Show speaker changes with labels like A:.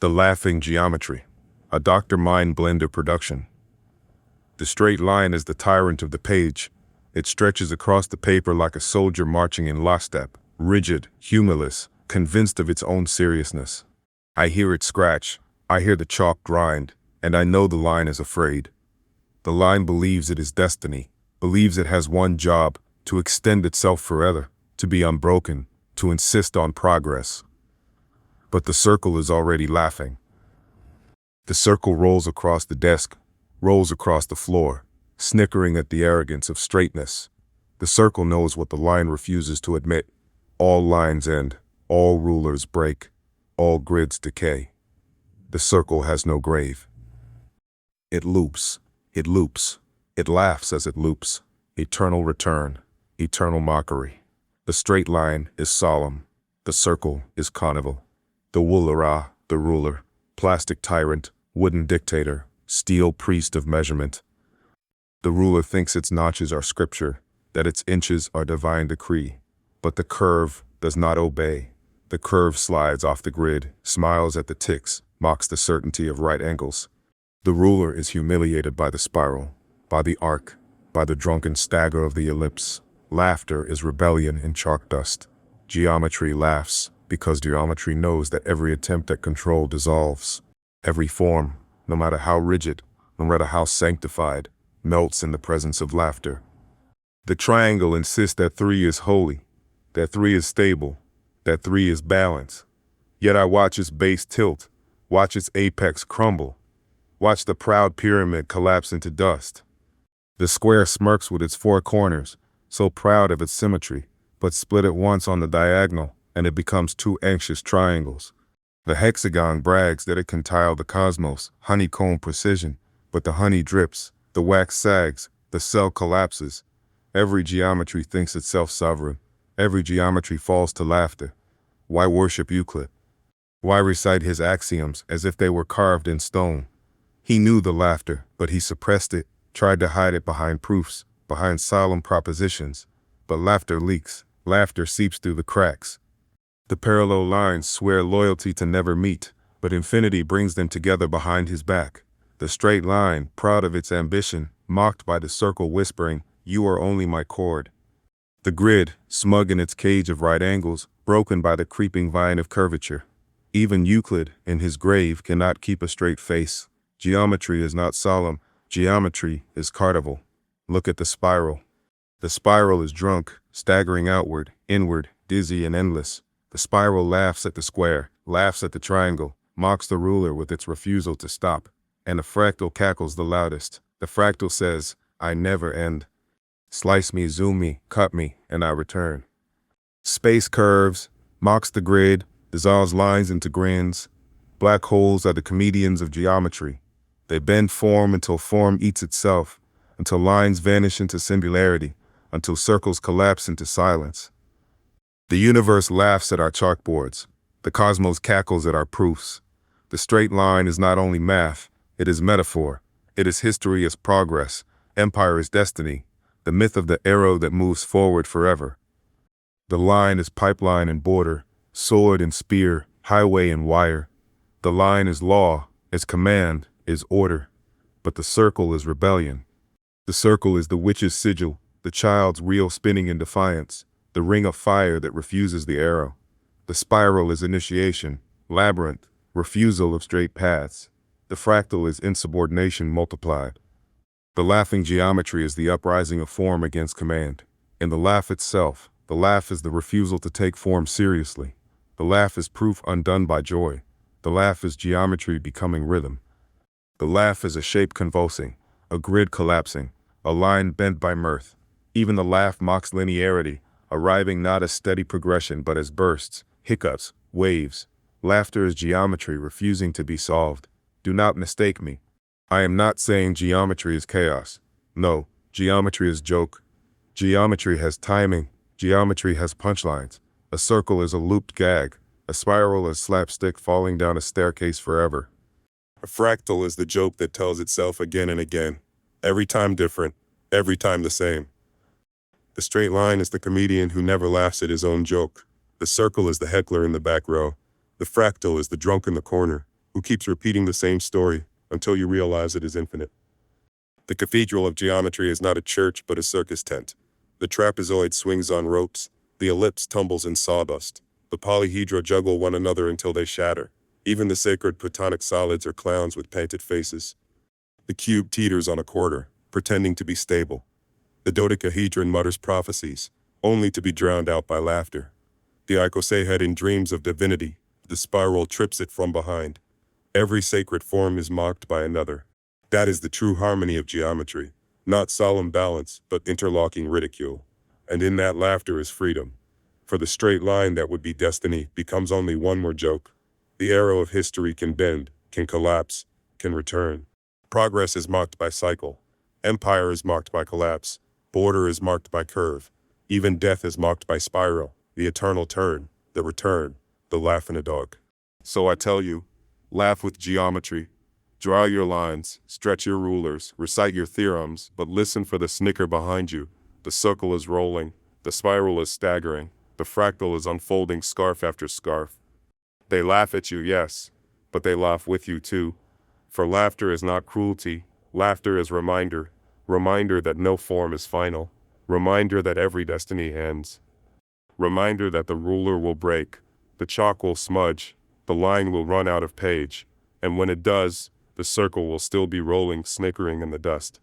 A: The Laughing Geometry, a Dr. MindBlendr production. The straight line is the tyrant of the page. It stretches across the paper like a soldier marching in lockstep, rigid, humorless, convinced of its own seriousness. I hear it scratch, I hear the chalk grind, and I know the line is afraid. The line believes it is destiny, believes it has one job, to extend itself forever, to be unbroken, to insist on progress. But the circle is already laughing. The circle rolls across the desk, rolls across the floor, snickering at the arrogance of straightness. The circle knows what the line refuses to admit. All lines end, all rulers break, all grids decay. The circle has no grave. It loops, it loops, it laughs as it loops. Eternal return, eternal mockery. The straight line is solemn, the circle is carnival. The woolerah, the ruler, plastic tyrant, wooden dictator, steel priest of measurement. The ruler thinks its notches are scripture, that its inches are divine decree. But the curve does not obey. The curve slides off the grid, smiles at the ticks, mocks the certainty of right angles. The ruler is humiliated by the spiral, by the arc, by the drunken stagger of the ellipse. Laughter is rebellion in chalk dust. Geometry laughs, because geometry knows that every attempt at control dissolves. Every form, no matter how rigid, no matter how sanctified, melts in the presence of laughter. The triangle insists that 3 is holy, that 3 is stable, that 3 is balance. Yet I watch its base tilt, watch its apex crumble, watch the proud pyramid collapse into dust. The square smirks with its 4 corners, so proud of its symmetry, but split at once on the diagonal, and it becomes 2 anxious triangles. The hexagon brags that it can tile the cosmos, honeycomb precision, but the honey drips, the wax sags, the cell collapses. Every geometry thinks itself sovereign. Every geometry falls to laughter. Why worship Euclid? Why recite his axioms as if they were carved in stone? He knew the laughter, but he suppressed it, tried to hide it behind proofs, behind solemn propositions. But laughter leaks, laughter seeps through the cracks. The parallel lines swear loyalty to never meet, but infinity brings them together behind his back. The straight line, proud of its ambition, mocked by the circle whispering, "You are only my chord." The grid, smug in its cage of right angles, broken by the creeping vine of curvature. Even Euclid, in his grave, cannot keep a straight face. Geometry is not solemn, geometry is carnival. Look at the spiral. The spiral is drunk, staggering outward, inward, dizzy and endless. The spiral laughs at the square, laughs at the triangle, mocks the ruler with its refusal to stop. And the fractal cackles the loudest. The fractal says, "I never end. Slice me, zoom me, cut me, and I return." Space curves, mocks the grid, dissolves lines into grins. Black holes are the comedians of geometry. They bend form until form eats itself, until lines vanish into singularity, until circles collapse into silence. The universe laughs at our chalkboards. The cosmos cackles at our proofs. The straight line is not only math, it is metaphor. It is history as progress. Empire is destiny. The myth of the arrow that moves forward forever. The line is pipeline and border, sword and spear, highway and wire. The line is law, is command, is order. But the circle is rebellion. The circle is the witch's sigil, the child's reel spinning in defiance, the ring of fire that refuses the arrow. The spiral is initiation, labyrinth, refusal of straight paths. The fractal is insubordination multiplied. The laughing geometry is the uprising of form against command. In the laugh itself, the laugh is the refusal to take form seriously. The laugh is proof undone by joy. The laugh is geometry becoming rhythm. The laugh is a shape convulsing, a grid collapsing, a line bent by mirth. Even the laugh mocks linearity, arriving not as steady progression but as bursts, hiccups, waves. Laughter is geometry refusing to be solved. Do not mistake me. I am not saying geometry is chaos. No, geometry is joke. Geometry has timing. Geometry has punchlines. A circle is a looped gag. A spiral is slapstick falling down a staircase forever. A fractal is the joke that tells itself again and again. Every time different, every time the same. The straight line is the comedian who never laughs at his own joke. The circle is the heckler in the back row. The fractal is the drunk in the corner.
B: who keeps repeating the same story until you realize it is infinite. The cathedral of geometry is not a church but a circus tent. The trapezoid swings on ropes, the ellipse tumbles in sawdust, the polyhedra juggle one another until they shatter. Even the sacred platonic solids are clowns with painted faces. The cube teeters on a quarter, pretending to be stable. The dodecahedron mutters prophecies, only to be drowned out by laughter. The icosahedron dreams of divinity, the spiral trips it from behind. Every sacred form is mocked by another. That is the true harmony of geometry, not solemn balance, but interlocking ridicule. And in that laughter is freedom. For the straight line that would be destiny becomes only one more joke. The arrow of history can bend, can collapse, can return. Progress is marked by cycle. Empire is marked by collapse. Border is marked by curve. Even death is marked by spiral, the eternal turn, the return, the laugh in a dog. So I tell you, laugh with geometry. Draw your lines, stretch your rulers, recite your theorems, but listen for the snicker behind you. The circle is rolling, the spiral is staggering, the fractal is unfolding scarf after scarf. They laugh at you, yes, but they laugh with you too. For laughter is not cruelty, laughter is reminder that no form is final, reminder that every destiny ends, reminder that the ruler will break, the chalk will smudge, the line will run out of page, and when it does, the circle will still be rolling, snickering in the dust.